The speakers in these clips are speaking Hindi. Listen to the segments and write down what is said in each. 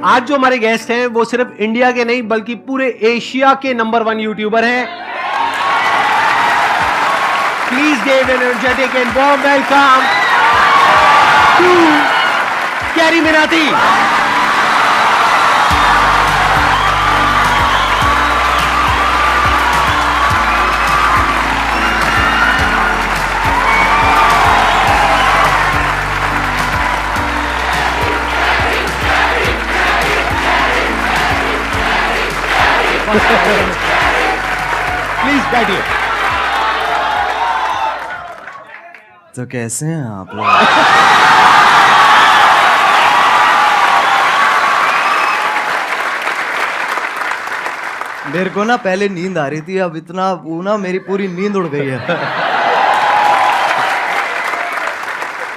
आज जो हमारे गेस्ट हैं वो सिर्फ इंडिया के नहीं बल्कि पूरे एशिया के नंबर 1 यूट्यूबर हैं। Please give an energetic and warm welcome to Carry Minati. Please बैठिए। तो कैसे हैं आप लोग? मेरे को ना पहले नींद आ रही थी, अब इतना वो ना मेरी पूरी नींद उड़ गई है।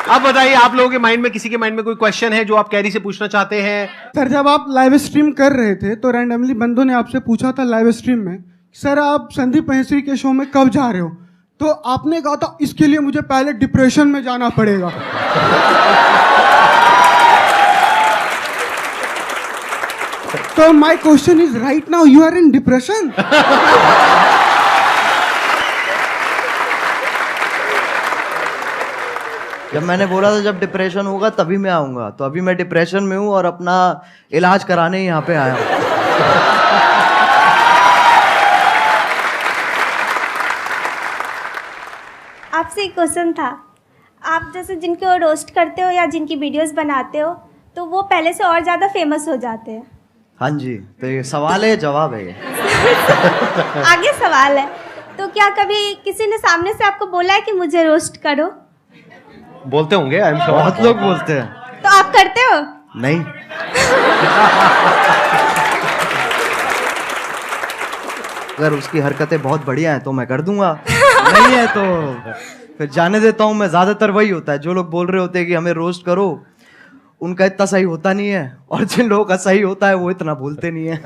अब बताइए, आप लोगों के माइंड में, किसी के माइंड में कोई क्वेश्चन है जो आप कैरी से पूछना चाहते हैं? सर, जब आप लाइव स्ट्रीम कर रहे थे तो रैंडमली बंदों ने आपसे पूछा था लाइव स्ट्रीम में, सर आप संदीप महेश्वरी के शो में कब जा रहे हो? तो आपने कहा था इसके लिए मुझे पहले डिप्रेशन में जाना पड़ेगा। तो my question is right now you are in depression? जब मैंने बोला था जब डिप्रेशन होगा तभी मैं आऊंगा, तो अभी मैं डिप्रेशन में हूँ और अपना इलाज कराने यहाँ पे आया हूँ। आपसे एक क्वेश्चन था, आप जैसे जिनको रोस्ट करते हो या जिनकी वीडियोस बनाते हो तो वो पहले से और ज़्यादा फेमस हो जाते हैं। हाँ जी, तो ये सवाल है, जवाब है ये। आगे सवाल है, तो क्या कभी किसी ने सामने से आपको बोला है कि मुझे रोस्ट करो? बोलते होंगे, आई एम श्योर। बहुत लोग बोलते हैं। तो आप करते हो? नहीं। अगर उसकी हरकतें बहुत बढ़िया हैं तो मैं कर दूंगा, नहीं है तो फिर जाने देता हूँ मैं। ज्यादातर वही होता है, जो लोग बोल रहे होते हैं कि हमें रोस्ट करो, उनका इतना सही होता नहीं है, और जिन लोगों का सही होता है वो इतना बोलते नहीं है।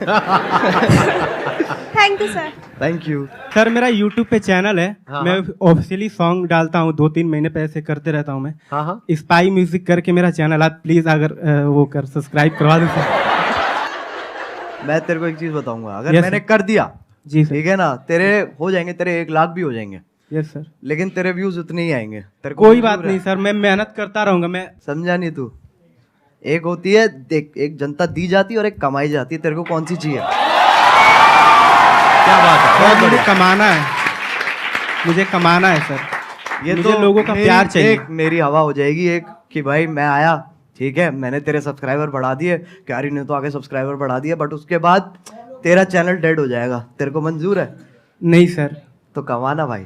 Thank you sir. Thank you sir. मेरा YouTube पे चैनल है, हाँ, मैं ऑफिशियली सॉन्ग डालता हूँ, 2-3 महीने पे ऐसे करते रहता हूँ मैं। हाँ हाँ। स्पाई म्यूजिक करके मेरा चैनल, आप प्लीज अगर वो कर सब्सक्राइब करवा दो सर। मैं तेरे को एक चीज बताऊंगा, अगर Yes, मैंने sir. कर दिया जी सर। ठीक है ना, तेरे हो जाएंगे, तेरे 1 लाख भी हो जाएंगे, यस सर। लेकिन तेरे व्यूज उतने ही आएंगे। तेरे को कोई बात मंजूर है? नहीं सर, मैं मेहनत करता रहूंगा मैं। समझा नहीं तू? एक होती है, देख, एक जनता दी जाती है और एक कमाई जाती है, तेरे को कौन सी चाहिए? क्या बात है, बहुत मुझे बढ़िया। कमाना है, मुझे कमाना है सर। ये मुझे तो लोगों का प्यार चाहिए। एक मेरी हवा हो जाएगी एक कि भाई मैं आया, ठीक है, मैंने तेरे सब्सक्राइबर बढ़ा दिए, क्यारी ने तो आगे सब्सक्राइबर बढ़ा दिए, बट उसके बाद तेरा चैनल डेड हो जाएगा। तेरे को मंजूर है? नहीं सर। तो कमाना भाई।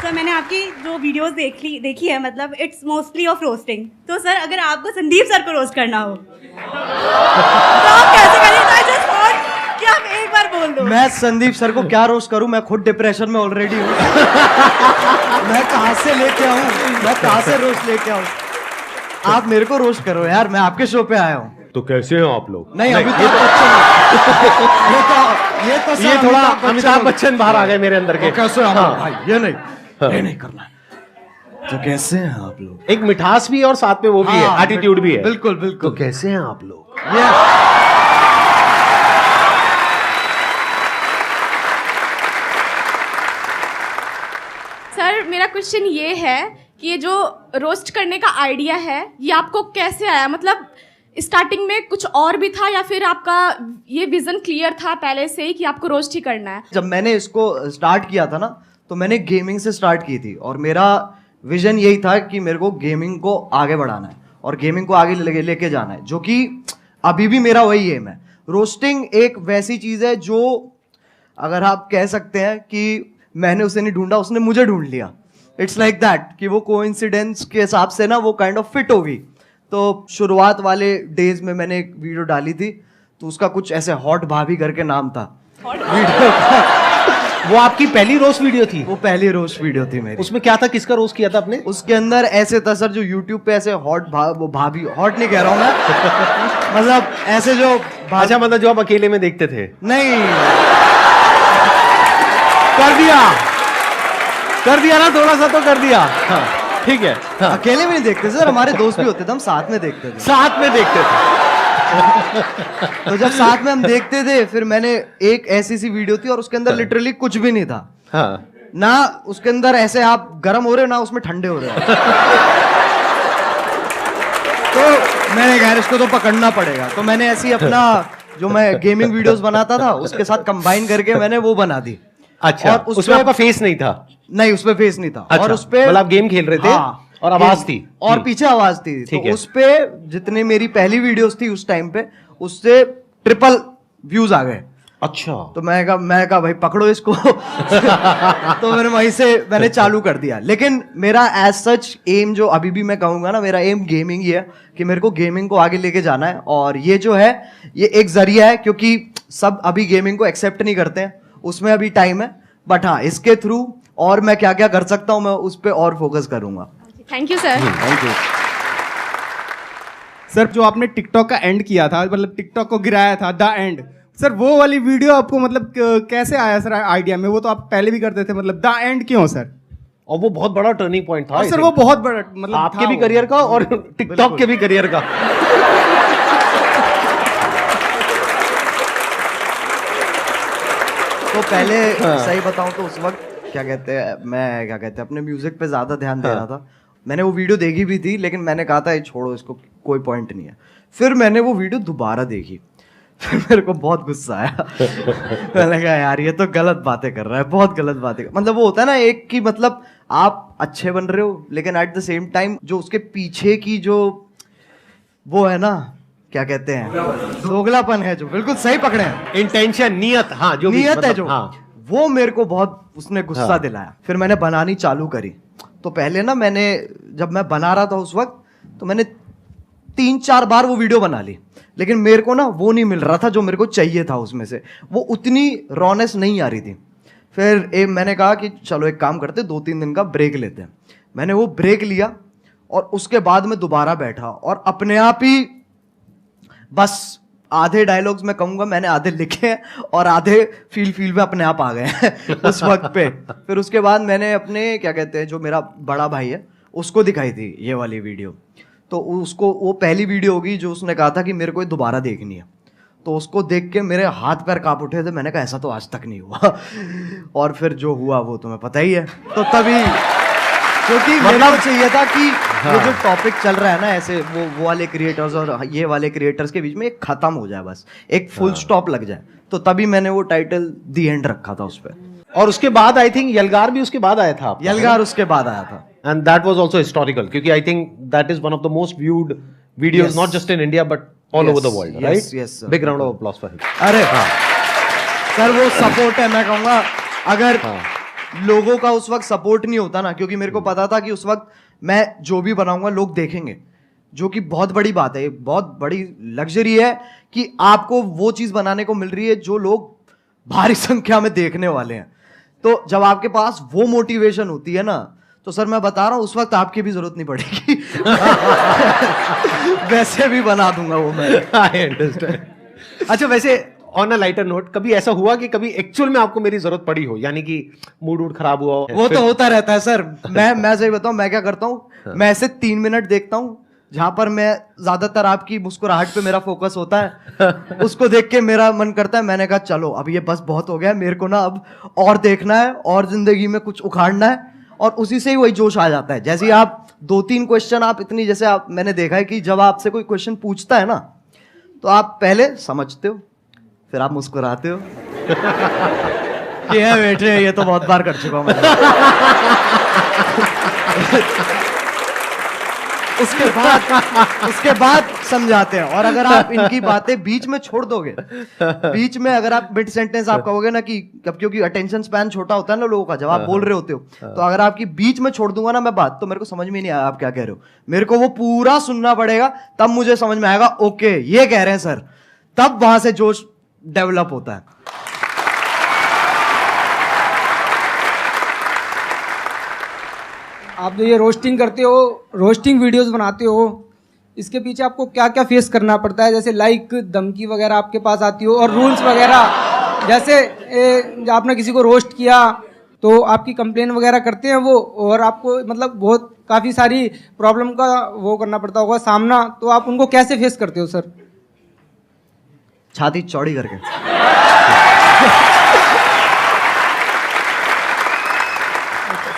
सर मैंने आपकी जो वीडियोस देखी है, मतलब इट्स मोस्टली ऑफ रोस्टिंग। तो सर अगर आपको संदीप सर को रोस्ट करना हो तो आप कैसे करेंगे? आई जस्ट वांट कि आप एक बार बोल दो। मैं संदीप सर को क्या रोस्ट करूं? मैं खुद डिप्रेशन में ऑलरेडी हूं। मैं कहां से लेके आऊं? मैं कहां से रोस्ट लेके आऊं? आप मेरे को रोस्ट करो यार, मैं आपके शो पे आया हूं। तो कैसे हैं आप लोग? नहीं, अभी तो बच्चन ये तो ये थोड़ा अमिताभ बच्चन बाहर आ गए मेरे अंदर के। कैसे आप हाँ। भाई? ये नहीं करना है। तो कैसे हैं आप लोग? एक मिठास भी है और साथ में वो भी है, हाँ, एटीट्यूड भी है। बिल्कुल बिल्कुल। तो कैसे हैं आप लोग? ये सर मेरा क्वेश्चन ये है कि ये जो रोस्ट करने का आइडिया है ये आपको कैसे आया? मतलब स्टार्टिंग में कुछ और भी था या फिर आपका ये विजन क्लियर था पहले से ही कि आपको रोस्ट ही करना है? जब मैंने इसको स्टार्ट किया था ना, तो मैंने गेमिंग से स्टार्ट की थी, और मेरा विजन यही था कि मेरे को गेमिंग को आगे बढ़ाना है और गेमिंग को आगे लेके जाना है, जो कि अभी भी मेरा वही एम है। रोस्टिंग एक वैसी चीज है जो, अगर आप कह सकते हैं कि मैंने उसे नहीं ढूंढा, उसने मुझे ढूंढ लिया। इट्स लाइक दैट कि वो कोइंसिडेंस के हिसाब से ना वो काइंड ऑफ फिट होगी। तो शुरुआत वाले डेज में मैंने एक वीडियो डाली थी, तो उसका कुछ ऐसे हॉट भाभी करके नाम था वीडियो का। वो आपकी पहली रोस्ट वीडियो थी? वो पहली रोस्ट वीडियो थी मेरी। उसमें क्या था, किसका रोस्ट किया था आपने? उसके अंदर ऐसे था सर, जो यूट्यूब पे ऐसे वो भाभी, हॉट नहीं कह रहा हूँ मैं, मतलब ऐसे जो अच्छा, मतलब जो आप अकेले में देखते थे? नहीं, कर दिया ना, थोड़ा सा तो कर दिया। हाँ। ठीक है, हाँ। अकेले भी नहीं देखते सर, हमारे दोस्त भी होते थे, हम साथ में देखते थे। साथ में देखते थे। तो जब साथ में हम देखते थे, फिर मैंने एक ऐसी सी वीडियो थी और उसके अंदर लिटरली कुछ भी नहीं था। हाँ। ना उसके अंदर ऐसे आप गर्म हो रहे हो, ना उसमें ठंडे हो रहे हो। तो मैंने कहा इसको तो पकड़ना पड़ेगा, तो मैंने ऐसी अपना जो मैं गेमिंग वीडियोस बनाता था उसके साथ कंबाइन करके मैंने वो बना दी। अच्छा, और उसमें आपका फेस नहीं था? नहीं, उसमें फेस नहीं था। अच्छा, और उसपे मतलब आप गेम खेल रहे थे। हाँ, और आवाज थी और पीछे आवाज थी। ठीक तो है। उसपे जितनी मेरी पहली वीडियोस थी उस टाइम पे, उससे ट्रिपल व्यूज आ गए। अच्छा। तो मैं कहा भाई पकड़ो इसको। तो वहीं से मैंने चालू कर दिया। लेकिन मेरा एज सच एम जो अभी भी मैं कहूंगा ना, मेरा एम गेमिंग ही है कि मेरे को गेमिंग को आगे लेके जाना है। और ये जो है ये एक जरिया है, क्योंकि सब अभी गेमिंग को एक्सेप्ट नहीं करते हैं, उसमें अभी टाइम है। बट हाँ, इसके थ्रू और मैं क्या क्या कर सकता हूँ मैं उस पर और फोकस करूंगा। Thank you sir. Thank you sir, जो आपने टिकटॉक का एंड किया था, मतलब टिकटॉक को गिराया था, द एंड, सर वो वाली वीडियो आपको मतलब कैसे आया सर आइडिया में? वो तो आप पहले भी करते थे, मतलब द एंड क्यों सर? और वो बहुत बड़ा टर्निंग पॉइंट था सर वो बहुत बड़ा मतलब आपके था भी वो। करियर का और टिकटॉक के भी करियर का। तो पहले सही बताऊं तो उस वक्त क्या कहते हैं अपने म्यूजिक पे ज्यादा ध्यान दे रहा था। मैंने वो वीडियो देखी भी थी, लेकिन मैंने कहा था ये छोड़ो, इसको कोई पॉइंट नहीं है। फिर मैंने वो वीडियो दोबारा देखी, फिर मेरे को बहुत गुस्सा आया। मैंने कहा यार ये तो गलत बातें कर रहा है, बहुत गलत बातें मतलब वो होता है ना एक कि मतलब आप अच्छे बन रहे हो, लेकिन एट द सेम टाइम जो उसके पीछे की जो वो है ना, क्या कहते हैं, दोगलापन है, जो बिल्कुल सही पकड़े हैं, इंटेंशन, नियत, हाँ, जो भी नियत है मतलब, जो, हाँ। वो मेरे को बहुत उसने गुस्सा हाँ। दिलाया। फिर मैंने बनानी चालू करी। तो पहले ना मैंने जब मैं बना रहा था उस वक्त, तो मैंने 3-4 बार वो वीडियो बना ली, लेकिन मेरे को ना वो नहीं मिल रहा था जो मेरे को चाहिए था उसमें से, वो उतनी रॉनेस नहीं आ रही थी। फिर मैंने कहा कि चलो एक काम करते, 2-3 दिन का ब्रेक लेते हैं। मैंने वो ब्रेक लिया और उसके बाद मैं दोबारा बैठा और अपने आप ही बस आधे डायलॉग्स मैं कहूंगा मैंने आधे लिखे हैं और आधे फील में अपने आप आ गए हैं उस वक्त पे। फिर उसके बाद मैंने अपने क्या कहते हैं जो मेरा बड़ा भाई है उसको दिखाई थी ये वाली वीडियो। तो उसको वो पहली वीडियो होगी जो उसने कहा था कि मेरे को ये दोबारा देखनी है। तो उसको देख के मेरे हाथ पैर कांप उठे थे। मैंने कहा ऐसा तो आज तक नहीं हुआ। और फिर जो हुआ वो तुम्हें पता ही है। तो तभी क्योंकि मेरे को चाहिए था कि ये जो टॉपिक चल रहा है ना ऐसे वो वाले क्रिएटर्स और ये वाले क्रिएटर्स के बीच में एक खत्म हो जाए, बस एक फुल स्टॉप लग जाए। तो तभी मैंने वो टाइटल दी एंड रखा था उस पर। और उसके बाद आई थिंक यलगार भी उसके बाद आया था आपका, यलगार उसके बाद आया था। And that was also historical, क्योंकि I think that is one of the most viewed videos, not just in India but all over the world, right? yes, sir. Big round of applause for him. अरे सर वो सपोर्ट है, मैं कहूंगा अगर लोगों का उस वक्त सपोर्ट नहीं होता ना, क्योंकि मेरे को पता था कि उस वक्त मैं जो भी बनाऊंगा लोग देखेंगे, जो कि बहुत बड़ी बात है, बहुत बड़ी लग्जरी है कि आपको वो चीज बनाने को मिल रही है जो लोग भारी संख्या में देखने वाले हैं। तो जब आपके पास वो मोटिवेशन होती है ना, तो सर मैं बता रहा हूं उस वक्त आपकी भी जरूरत नहीं पड़ेगी। वैसे भी बना दूंगा वो मैं। I understand. अच्छा, वैसे ऑन अ लाइटर नोट, कभी ऐसा हुआ कि कभी एक्चुअल में आपको मेरी जरूरत पड़ी हो, यानी कि मूड खराब हुआ हो? वो तो होता रहता है सर। मैं सही बताऊं, मैं क्या करता हूं, मैं ऐसे 3 मिनट देखता हूं जहां पर मैं ज्यादातर आपकी मुस्कुराहट पे मेरा फोकस होता है। उसको देख के मेरा मन करता है, मैंने कहा चलो अब ये बस बहुत हो गया, मेरे को ना अब और देखना है और जिंदगी में कुछ उखाड़ना है। और उसी से ही वही जोश आ जाता है। जैसे आप 2-3 क्वेश्चन आप इतनी, जैसे आप मैंने देखा है कि जब आपसे कोई क्वेश्चन पूछता है ना, तो आप पहले समझते हो, फिर आप मुस्कुराते हो कि है बेटे ये तो बहुत बार कर चुका हूं मैं। उसके बाद समझाते हैं। और अगर आप इनकी बातें बीच में छोड़ दोगे, बीच में अगर आप मिड सेंटेंस आप कहोगे ना कि क्योंकि अटेंशन स्पैन छोटा होता है ना लोगों का जब आप बोल रहे होते हो, तो अगर आपकी बीच में छोड़ दूंगा ना मैं बात, तो मेरे को समझ में नहीं आया आप क्या कह रहे हो। मेरे को वो पूरा सुनना पड़ेगा, तब मुझे समझ में आएगा ओके ये कह रहे हैं सर, तब वहां से जोश डेवलप होता है। आप जो ये रोस्टिंग करते हो, रोस्टिंग वीडियोस बनाते हो, इसके पीछे आपको क्या क्या फेस करना पड़ता है? जैसे लाइक धमकी वगैरह आपके पास आती हो, और रूल्स वगैरह, जैसे आपने किसी को रोस्ट किया तो आपकी कंप्लेन वगैरह करते हैं वो, और आपको मतलब बहुत काफ़ी सारी प्रॉब्लम का वो करना पड़ता होगा सामना, तो आप उनको कैसे फेस करते हो सर? छाती चौड़ी करके।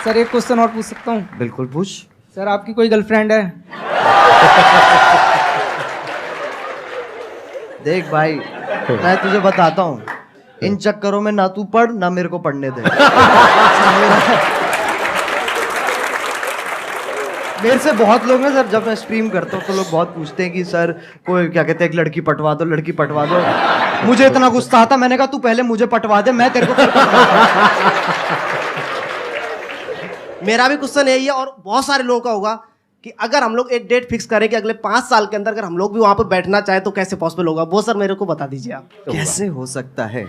सर एक क्वेश्चन और पूछ सकता हूँ? बिल्कुल पूछ। सर आपकी कोई गर्लफ्रेंड है? देख भाई, मैं तुझे बताता हूँ, इन चक्करों में ना तू पढ़ ना मेरे को पढ़ने दे। मेरे से बहुत लोग हैं सर, जब मैं स्ट्रीम करता हूँ तो लोग बहुत पूछते हैं कि सर कोई क्या कहते हैं, एक लड़की पटवा दो, लड़की पटवा दो। मुझे इतना गुस्सा आता, मैंने कहा तू पहले मुझे पटवा दे, मैं तेरे को फिर मेरा भी क्वेश्चन यही है, और बहुत सारे लोगों का होगा कि अगर हम लोग एक डेट फिक्स करें कि अगले 5 साल के अंदर अगर हम लोग भी वहां पर बैठना चाहे तो कैसे पॉसिबल होगा, वो सर मेरे को बता दीजिए आप। कैसे हो सकता है?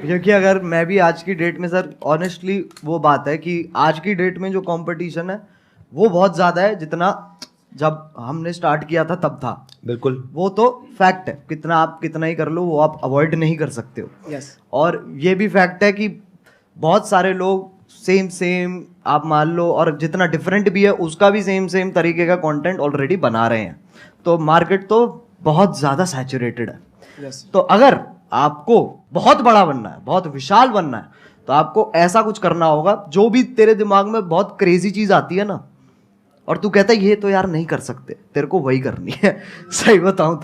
क्योंकि अगर मैं भी आज की डेट में सर, ऑनेस्टली वो बात है कि आज की डेट में जो कंपटीशन है वो बहुत ज़्यादा है, जितना जब हमने स्टार्ट किया था तब था। बिल्कुल, वो तो फैक्ट है, कितना आप कितना ही कर लो वो आप अवॉइड नहीं कर सकते हो। यस। और ये भी फैक्ट है कि बहुत सारे लोग सेम आप मान लो, और जितना डिफरेंट भी है उसका भी सेम तरीके का कंटेंट ऑलरेडी बना रहे हैं, तो मार्केट तो बहुत ज़्यादा सैचुरेटेड है। यस। तो अगर आपको बहुत बड़ा बनना है, बहुत विशाल बनना है, तो आपको ऐसा कुछ करना होगा, जो भी तेरे दिमाग में बहुत क्रेजी चीज़ आती है ना, और तू कहता है ये तो यार नहीं कर सकते, तेरे को वही करनी है। सही बताऊं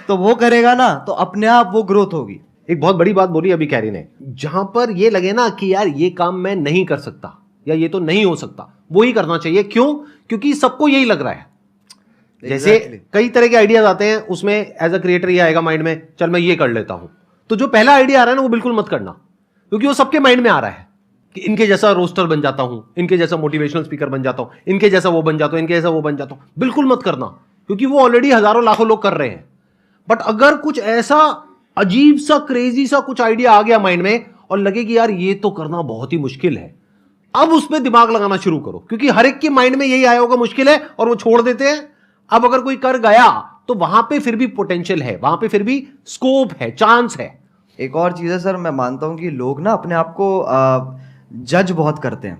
तो वो करेगा ना तो अपने आप वो ग्रोथ होगी। एक बहुत बड़ी बात बोली अभी कैरी ने, जहां पर ये लगे ना कि यार ये काम मैं नहीं कर सकता या ये तो नहीं हो सकता, वो ही करना चाहिए। क्यों? क्योंकि सबको यही लग रहा है। जैसे कई तरह के आइडियाज आते हैं, उसमें एज अ क्रिएटर ये आएगा माइंड में, चल मैं ये कर लेता हूं, तो जो पहला आइडिया आ रहा है ना वो बिल्कुल मत करना, क्योंकि वो सबके माइंड में आ रहा है कि इनके जैसा रोस्टर बन जाता हूं, इनके जैसा मोटिवेशनल स्पीकर बन जाता हूं, इनके जैसा वो बन जाता हूं, इनके जैसा वो बन जाता हूं। बिल्कुल मत करना, क्योंकि वो ऑलरेडी हजारों लाखों लोग कर रहे हैं। बट अगर कुछ ऐसा अजीब सा क्रेजी सा कुछ आइडिया आ गया माइंड में और लगे कि यार ये तो करना बहुत ही मुश्किल है, अब उसमें दिमाग लगाना शुरू करो, क्योंकि हर एक के माइंड में यही आया होगा मुश्किल है और वो छोड़ देते हैं। अब अगर कोई कर गया तो वहां पे फिर भी पोटेंशियल है, वहां पे फिर भी स्कोप है, चांस है। एक और चीज़ है सर, मैं मानता हूं कि लोग ना अपने आप को जज बहुत करते हैं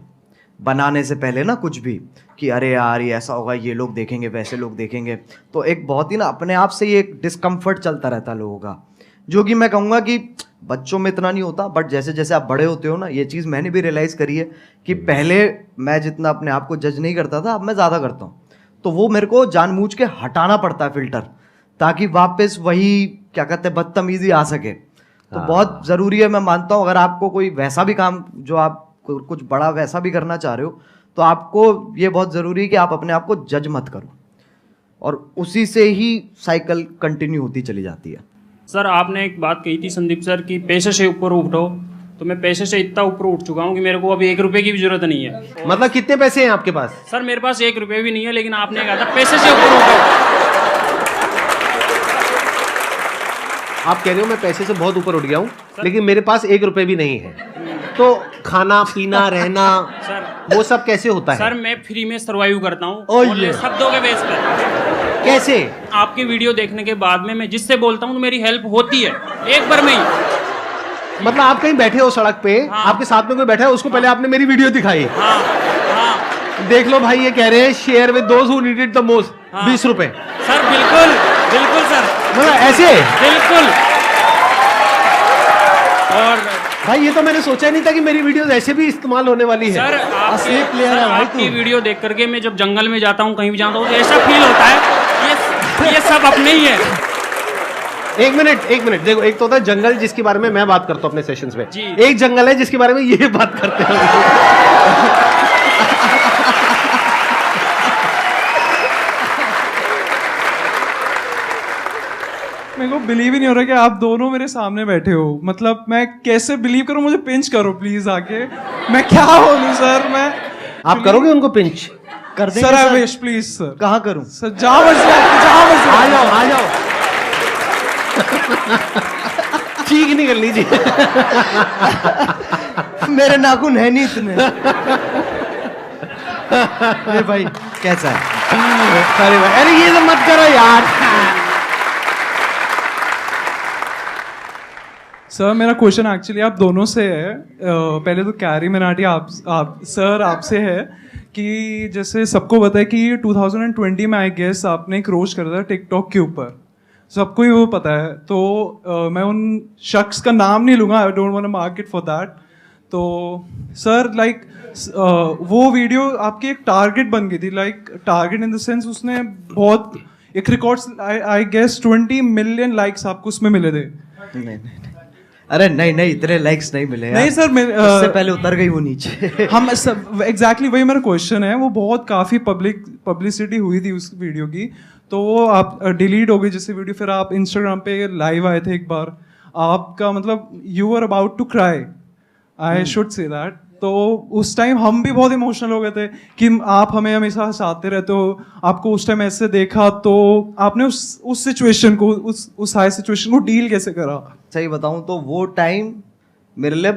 बनाने से पहले ना, कुछ भी कि अरे यार ये ऐसा होगा, ये लोग देखेंगे, वैसे लोग देखेंगे, तो एक बहुत ही ना अपने आप से ये एक डिस्कम्फर्ट चलता रहता है लोगों का, जो कि मैं कहूँगा कि बच्चों में इतना नहीं होता, बट जैसे जैसे आप बड़े होते हो ना, ये चीज़ मैंने भी रियलाइज़ करी है कि पहले मैं जितना अपने आप को जज नहीं करता था, अब मैं ज़्यादा करता हूँ। तो वो मेरे को जानबूझ के हटाना पड़ता है फिल्टर, ताकि वापस वही क्या कहते हैं बदतमीजी आ सके। तो बहुत ज़रूरी है, मैं मानता हूँ, अगर आपको कोई वैसा भी काम जो आप कुछ बड़ा वैसा भी करना चाह रहे हो, तो आपको ये बहुत ज़रूरी है कि आप अपने आप को जज मत करो, और उसी से ही साइकिल कंटिन्यू होती चली जाती है। सर आपने एक बात कही थी संदीप सर कि पैसे से ऊपर उठो, तो मैं पैसे से इतना ऊपर उठ चुका हूँ कि मेरे को अभी 1 रुपए की भी जरूरत नहीं है। मतलब कितने पैसे हैं आपके पास? सर मेरे पास 1 रुपए भी नहीं है, लेकिन आपने कहा था पैसे से ऊपर उठो। आप कह रहे हो मैं पैसे से बहुत ऊपर उठ गया हूँ, लेकिन मेरे पास 1 रुपए भी नहीं है, तो खाना पीना रहना सर वो सब कैसे होता है? सर मैं फ्री में सर्वाइव करता हूँ शब्दों के बेस पर। कैसे? आपकी वीडियो देखने के बाद में मैं जिससे बोलता हूँ तो मेरी हेल्प होती है एक बार में ही। मतलब आप कहीं बैठे हो सड़क पे, हाँ। आपके साथ में कोई बैठा है, उसको पहले आपने मेरी वीडियो दिखाई, हाँ हाँ देख लो भाई ये कह रहे हैं share with those who need it the most, 20 रुपए। सर बिल्कुल बिल्कुल सर, मतलब ऐसे बिल्कुल। और भाई ये तो मैंने सोचा नहीं था कि मेरी वीडियोस ऐसे भी इस्तेमाल होने वाली है। सर आपकी वीडियो देख करके मैं जब जंगल में जाता हूँ, कहीं भी जाता हूँ, तो ऐसा फील होता है ये सब अपने ही है। एक मिनट देखो, एक तो होता है जंगल जिसके बारे में मैं बात करता हूँ अपने सेशंस में, जी। एक जंगल है जिसके बारे में ये बात करते हैं। मेरे को बिलीव ही नहीं हो रहा कि आप दोनों मेरे सामने बैठे हो। मतलब मैं कैसे बिलीव करूं? मुझे पिंच करो प्लीज आके, मैं क्या बोलूं सर। मैं आप करोगे उनको पिंच? कर देंगे sir. I wish please sir. कहाँ करूं सर? जहाँ मर्जी आ जाओ ठीक नहीं कर लीजिए। मेरे नाखून है नहीं इतने। अरे भाई कैसा है? अरे भाई, अरे ये तो मत करो यार। सर मेरा क्वेश्चन एक्चुअली आप दोनों से है। पहले तो कैरी मिनाटी आप सर आपसे है कि जैसे सबको पता है कि 2020 में आई गेस आपने एक रोस्ट करा था टिकटॉक के ऊपर, सबको ही वो पता है। तो मैं उन शख्स का नाम नहीं लूँगा, I don't want to mark it for that. तो सर लाइक वो वीडियो आपकी एक टारगेट बन गई थी, like target in the sense उसने बहुत एक records I guess 20 million likes आपको उसमें मिले थे। नहीं, अरे नहीं इतने लाइक्स नहीं मिले नहीं सर, उससे पहले उतर गई वो नीचे। हम एग्जैक्टली वही मेरा क्वेश्चन है। वो बहुत काफ़ी पब्लिसिटी हुई थी उस वीडियो की, तो वो आप डिलीट हो गई जैसे वीडियो। फिर आप इंस्टाग्राम पे लाइव आए थे एक बार, आपका मतलब you are about to cry, I should say that. तो उस टाइम हम भी बहुत इमोशनल हो गए थे कि आप हमें हमेशा हंसाते रहते हो, आपको उस टाइम ऐसे देखा, तो आपने उस सिचुएशन को उस हाई सिचुएशन को डील कैसे करा? सही बताऊं तो वो टाइम मेरे लिए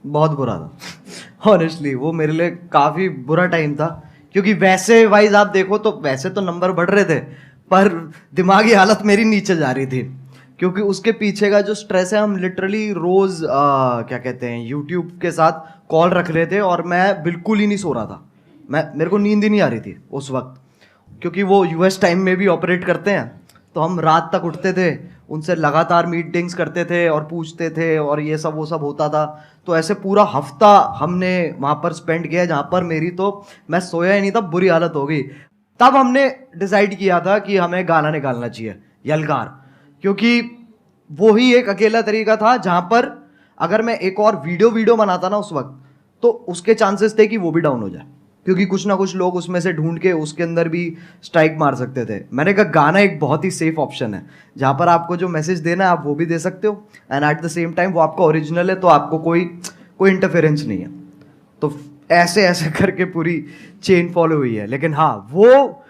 बहुत बुरा था ऑनेस्टली। वो मेरे लिए काफ़ी बुरा टाइम था, क्योंकि वैसे वाइज आप देखो तो वैसे तो नंबर बढ़ रहे थे, पर दिमागी हालत मेरी नीचे जा रही थी, क्योंकि उसके पीछे का जो स्ट्रेस है, हम लिटरली रोज़ क्या कहते हैं यूट्यूब के साथ कॉल रख रहे थे और मैं बिल्कुल ही नहीं सो रहा था। मेरे को नींद ही नहीं आ रही थी उस वक्त, क्योंकि वो यूएस टाइम में भी ऑपरेट करते हैं, तो हम रात तक उठते थे, उनसे लगातार मीटिंग्स करते थे और पूछते थे और ये सब वो सब होता था। तो ऐसे पूरा हफ्ता हमने वहाँ पर स्पेंड किया, जहाँ पर मेरी तो मैं सोया ही नहीं था, बुरी हालत हो गई। तब हमने डिसाइड किया था कि हमें गाना निकालना चाहिए, यलगार, क्योंकि वो ही एक अकेला तरीका था जहाँ पर अगर मैं एक और वीडियो बनाता ना उस वक्त, तो उसके चांसेस थे कि वो भी डाउन हो जाए, क्योंकि कुछ ना कुछ लोग उसमें से ढूंढ के उसके अंदर भी स्ट्राइक मार सकते थे। मैंने कहा गाना एक बहुत ही सेफ ऑप्शन है, जहाँ पर आपको जो मैसेज देना है आप वो भी दे सकते हो, and at the same time वो आपका ओरिजिनल है, तो आपको कोई इंटरफेरेंस नहीं है। तो ऐसे करके पूरी चेन फॉलो हुई है। लेकिन हाँ, वो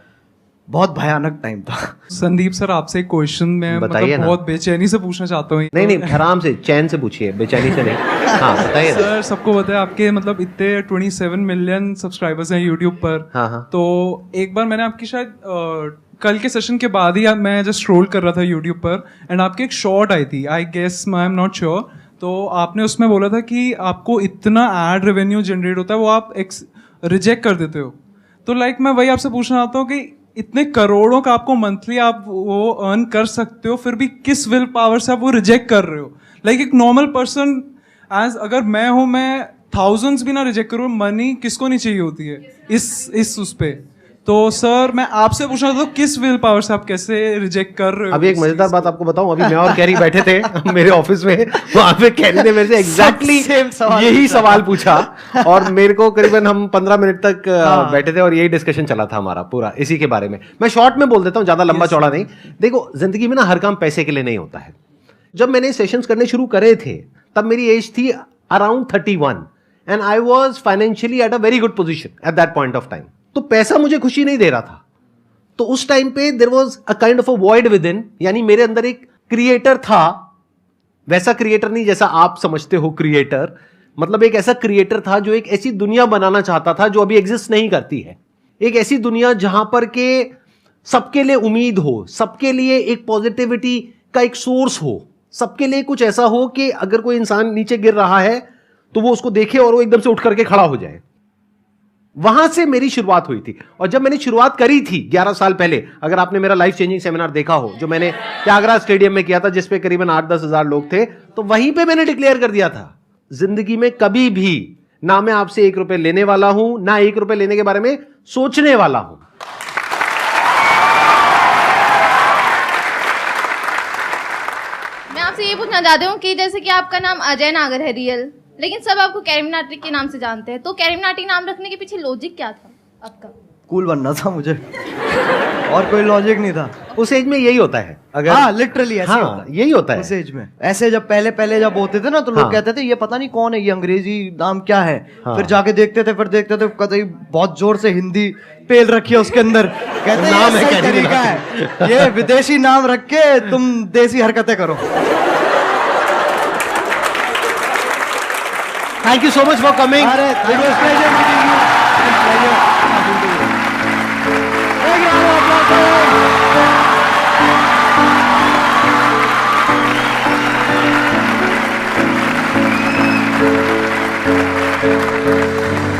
बहुत भयानक टाइम था। संदीप सर आपसे एक क्वेश्चन मैं मतलब बहुत बेचैनी से पूछना चाहता हूँ। नहीं आराम से चैन से पूछिए, बेचैनी से नहीं। हाँ बताइए सर। सबको पता है आपके मतलब इतने 27 मिलियन सब्सक्राइबर्स हैं यूट्यूब पर। हाँ। तो एक बार मैंने आपकी शायद कल के सेशन के बाद ही मैं जस्ट स्क्रॉल कर रहा था यूट्यूब पर, एंड आपकी एक शॉर्ट आई थी, I guess I am not sure, तो आपने उसमें बोला था कि आपको इतना एड रेवेन्यू जनरेट होता है वो आप रिजेक्ट कर देते हो। तो लाइक मैं वही आपसे पूछना चाहता हूँ कि इतने करोड़ों का आपको मंथली आप वो अर्न कर सकते हो, फिर भी किस विल पावर से आप वो रिजेक्ट कर रहे हो? लाइक एक नॉर्मल पर्सन एज अगर मैं हूं, मैं थाउजेंड्स भी ना रिजेक्ट करूँ, मनी किसको नहीं चाहिए होती है इस उस पे। तो सर मैं आपसे पूछना था, किस विल पावर से आप कैसे रिजेक्ट कर रहे हो? अभी एक मजेदार बात आपको बताऊं, अभी मैं और कैरी बैठे थे मेरे ऑफिस में, वहां पे कैरी ने मेरे से एग्जैक्टली यही सवाल पूछा और मेरे को करीबन हम 15 मिनट तक बैठे थे और यही डिस्कशन चला था हमारा पूरा इसी के बारे में। मैं शॉर्ट में बोल देता हूं, ज्यादा लंबा चौड़ा नहीं। देखो जिंदगी में ना हर काम पैसे के लिए नहीं होता है। जब मैंने सेशंस करने शुरू करे थे तब मेरी एज थी around 31 and I was financially at a very good position at that point of time. तो पैसा मुझे खुशी नहीं दे रहा था। तो उस टाइम पे there was a kind of a void within, यानी मेरे अंदर एक क्रिएटर था, वैसा क्रिएटर नहीं जैसा आप समझते हो क्रिएटर, मतलब एक ऐसा क्रिएटर था जो एक ऐसी दुनिया बनाना चाहता था जो अभी एग्जिस्ट नहीं करती है। एक ऐसी दुनिया जहां पर के सबके लिए उम्मीद हो, सबके लिए एक पॉजिटिविटी का एक सोर्स हो, सबके लिए कुछ ऐसा हो कि अगर कोई इंसान नीचे गिर रहा है तो वो उसको देखे और वो एकदम से उठ करके खड़ा हो जाए। वहां से मेरी शुरुआत हुई थी। और जब मैंने शुरुआत करी थी 11 साल पहले, अगर आपने मेरा लाइफ चेंजिंग सेमिनार देखा हो जो मैंने त्यागराज स्टेडियम में किया था, जिसपे करीबन 8-10 हजार लोग थे, तो वहीं पे मैंने डिक्लेयर कर दिया था, जिंदगी में कभी भी ना मैं आपसे 1 रुपए लेने वाला हूं, ना 1 रुपए लेने के बारे में सोचने वाला हूं। मैं आपसे ये पूछना चाहती हूँ कि जैसे कि आपका नाम अजय नागर है रियल, लेकिन सब आपको कैरी मिनाटी के नाम से जानते हैं, तो कैरी मिनाटी नाम रखने के पीछे लॉजिक क्या था आपका? कूल बनना था मुझे और कोई लॉजिक नहीं था। उस एज में यही होता है। अगर हाँ लिटरली ऐसे होता है, यही होता है उस एज में। ऐसे जब पहले जब होते थे ना, तो लोग कहते थे ये पता नहीं कौन है, ये अंग्रेजी नाम क्या है। फिर जाके देखते थे कतई बहुत जोर से हिंदी पेल रखी है उसके अंदर, कहते नाम है तरीका है, ये विदेशी नाम रख के तुम देसी हरकतें करो। Thank you so much for coming. It was pleasure meeting you. Pleasure talking to you. है।